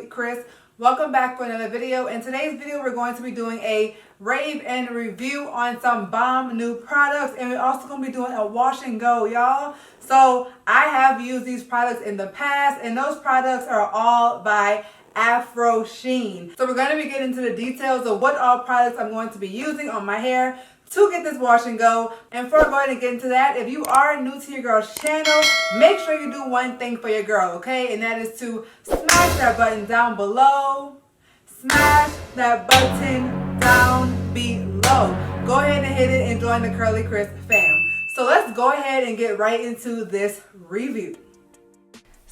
CurlieCrys. Welcome back for another video. In today's video, we're going to be doing a rave and review on some bomb new products, and we're also going to be doing a wash and go, y'all. So I have used these products in the past, and those products are all by Afro Sheen. So we're going to be getting into the details of what all products I'm going to be using on my hair to get this wash and go. And before I go ahead and get into that, if you are new to your girl's channel, make sure you do one thing for your girl, okay? And that is to smash that button down below. Smash that button down below. Go ahead and hit it and join the CurlieCrys fam. So let's go ahead and get right into this review.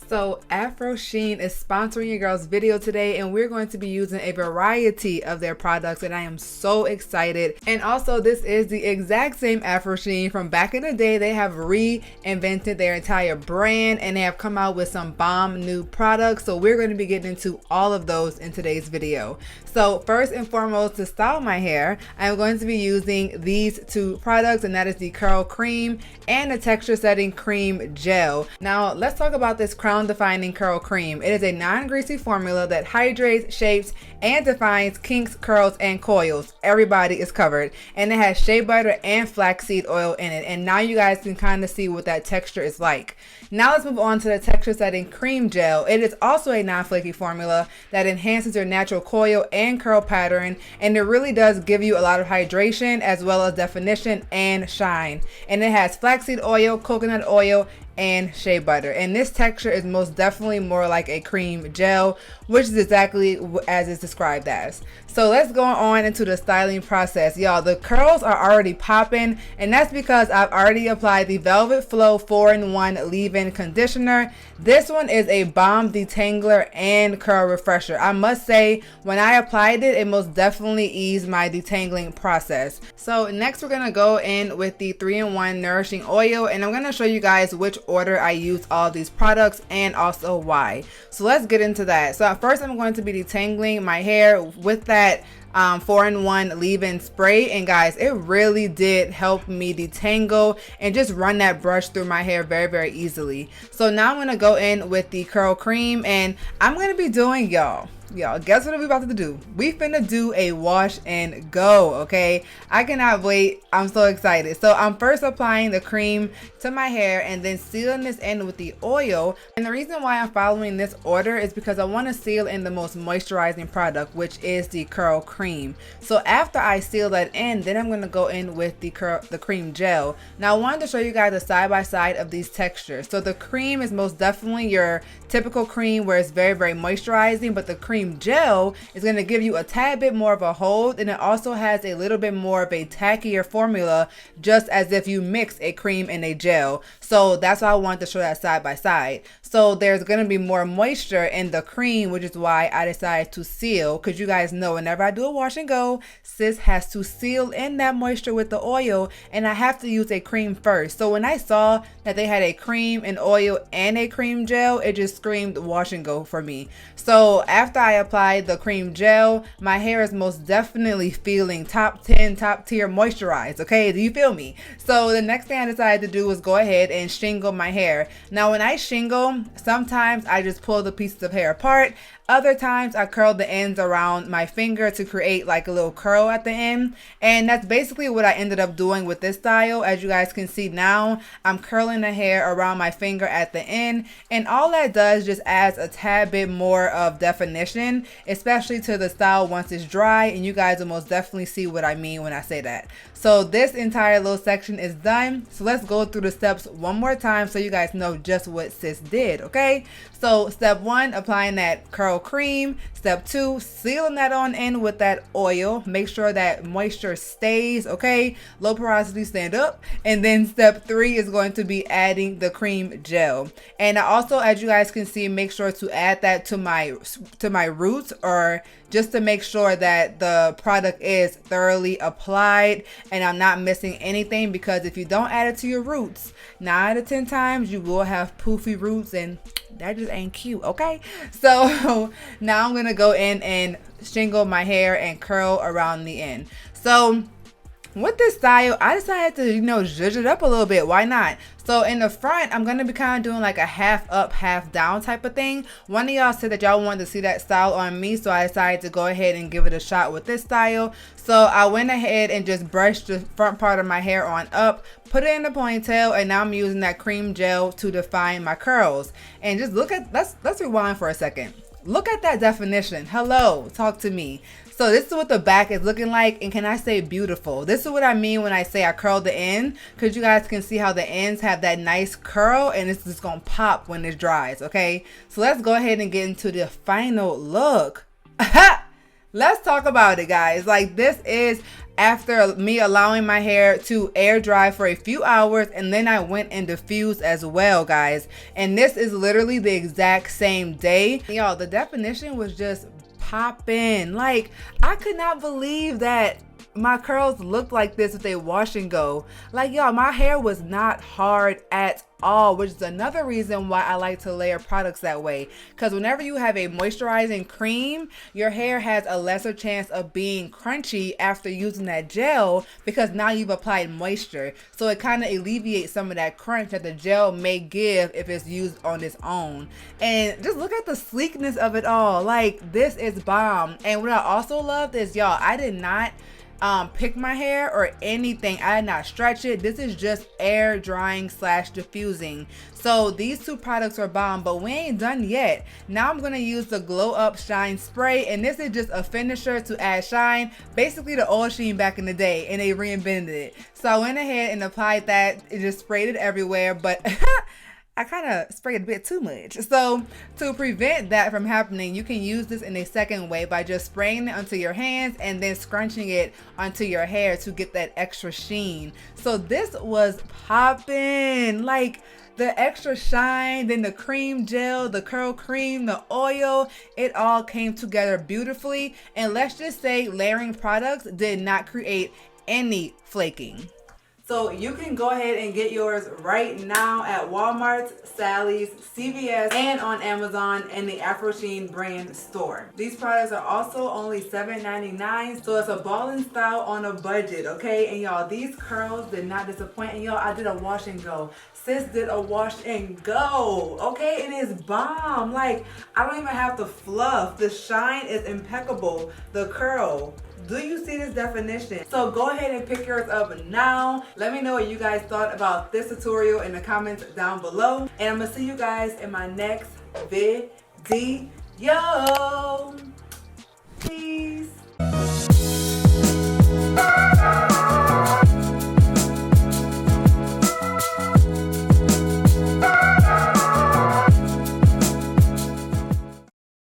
So Afro Sheen is sponsoring your girl's video today, and we're going to be using a variety of their products, and I am so excited. And also, this is the exact same Afro Sheen from back in the day. They have reinvented their entire brand, and they have come out with some bomb new products. So we're going to be getting into all of those in today's video. So first and foremost, to style my hair, I'm going to be using these two products, and that is the Curl Cream and the Texture Setting Cream Gel. Now let's talk about this crown defining curl cream. It is a non-greasy formula that hydrates, shapes, and defines kinks, curls, and coils. Everybody is covered. And it has shea butter and flaxseed oil in it. And now you guys can kind of see what that texture is like. Now let's move on to the Texture Setting Cream Gel. It is also a non-flaky formula that enhances your natural coil and curl pattern, and it really does give you a lot of hydration as well as definition and shine. And it has flaxseed oil, coconut oil, and shea butter, and this texture is most definitely more like a cream gel, which is exactly as it's described as. So let's go on into the styling process, y'all. The curls are already popping, and that's because I've already applied the Velvet Flow 4-in-1 leave-in conditioner. This one is a bomb detangler and curl refresher. I must say, when I applied it, it most definitely eased my detangling process. So next we're gonna go in with the 3-in-1 nourishing oil, and I'm gonna show you guys which order I use all these products and also why. So let's get into that. So at first I'm going to be detangling my hair with that 4-in-1 leave-in spray, and guys, it really did help me detangle and just run that brush through my hair very easily. So now I'm gonna go in with the curl cream, and I'm gonna be doing, y'all, guess what we're about to do? We finna do a wash and go, okay? I cannot wait. I'm so excited. So I'm first applying the cream to my hair and then sealing this in with the oil. And the reason why I'm following this order is because I want to seal in the most moisturizing product, which is the curl cream. So after I seal that in, then I'm going to go in with the cream gel. Now I wanted to show you guys a side by side of these textures. So the cream is most definitely your typical cream where it's very moisturizing, but the cream gel is going to give you a tad bit more of a hold, and it also has a little bit more of a tackier formula, just as if you mix a cream and a gel. So that's why I wanted to show that side by side. So there's going to be more moisture in the cream, which is why I decided to seal, because you guys know whenever I do a wash and go, sis has to seal in that moisture with the oil, and I have to use a cream first. So when I saw that they had a cream, an oil, and a cream gel, it just screamed wash and go for me. So after I applied the cream gel, my hair is most definitely feeling top tier moisturized, okay? Do you feel me? So the next thing I decided to do was go ahead and shingle my hair. Now when I shingle, sometimes I just pull the pieces of hair apart. Other times I curl the ends around my finger to create like a little curl at the end. And that's basically what I ended up doing with this style. As you guys can see now, I'm curling the hair around my finger at the end. And all that does just adds a tad bit more of definition, especially to the style once it's dry. And you guys will most definitely see what I mean when I say that. So this entire little section is done. So let's go through the steps one more time so you guys know just what sis did, okay? So step 1, applying that curl cream. Step 2, sealing that on in with that oil. Make sure that moisture stays, okay? Low porosity, stand up. And then step 3 is going to be adding the cream gel. And I also, as you guys can see, make sure to add that to my roots, or just to make sure that the product is thoroughly applied and I'm not missing anything, because if you don't add it to your roots, 9 out of 10 times you will have poofy roots, and that just ain't cute, okay? So now I'm gonna go in and shingle my hair and curl around the end. So with this style, I decided to, zhuzh it up a little bit. Why not? So in the front, I'm going to be kind of doing like a half up, half down type of thing. One of y'all said that y'all wanted to see that style on me, so I decided to go ahead and give it a shot with this style. So I went ahead and just brushed the front part of my hair on up, put it in a ponytail, and now I'm using that cream gel to define my curls. And just look at, let's rewind for a second. Look at that definition. Hello, talk to me. So this is what the back is looking like, and can I say beautiful? This is what I mean when I say I curled the end, because you guys can see how the ends have that nice curl, and it's just gonna pop when it dries, okay? So let's go ahead and get into the final look. Let's talk about it, guys. Like, this is after me allowing my hair to air dry for a few hours, and then I went and diffused as well, guys. And this is literally the exact same day. Y'all, the definition was just popping. Like, I could not believe that my curls looked like this with a wash and go. Like, y'all, my hair was not hard at all, which is another reason why I like to layer products that way, because whenever you have a moisturizing cream, your hair has a lesser chance of being crunchy after using that gel, because now you've applied moisture. So it kind of alleviates some of that crunch that the gel may give if it's used on its own. And just look at the sleekness of it all. Like, this is bomb. And what I also loved is, y'all, I did not pick my hair or anything. I did not stretch it. This is just air drying / diffusing. So these two products are bomb, but we ain't done yet. Now I'm gonna use the Glow Up Shine Spray, and this is just a finisher to add shine, basically the old Sheen back in the day, and they reinvented it. So I went ahead and applied that. It just sprayed it everywhere, but I kind of sprayed a bit too much. So to prevent that from happening, you can use this in a second way by just spraying it onto your hands and then scrunching it onto your hair to get that extra sheen. So this was popping. Like, the extra shine, then the cream gel, the curl cream, the oil, it all came together beautifully. And let's just say layering products did not create any flaking. So you can go ahead and get yours right now at Walmart, Sally's, CVS, and on Amazon and the Afro Sheen brand store. These products are also only $7.99, so it's a ballin' style on a budget, okay? And y'all, these curls did not disappoint. And y'all, I did a wash and go. Sis did a wash and go, okay? It is bomb. Like, I don't even have to fluff. The shine is impeccable. The curl. Do you see this definition? So go ahead and pick yours up now. Let me know what you guys thought about this tutorial in the comments down below. And I'm gonna see you guys in my next video. Peace.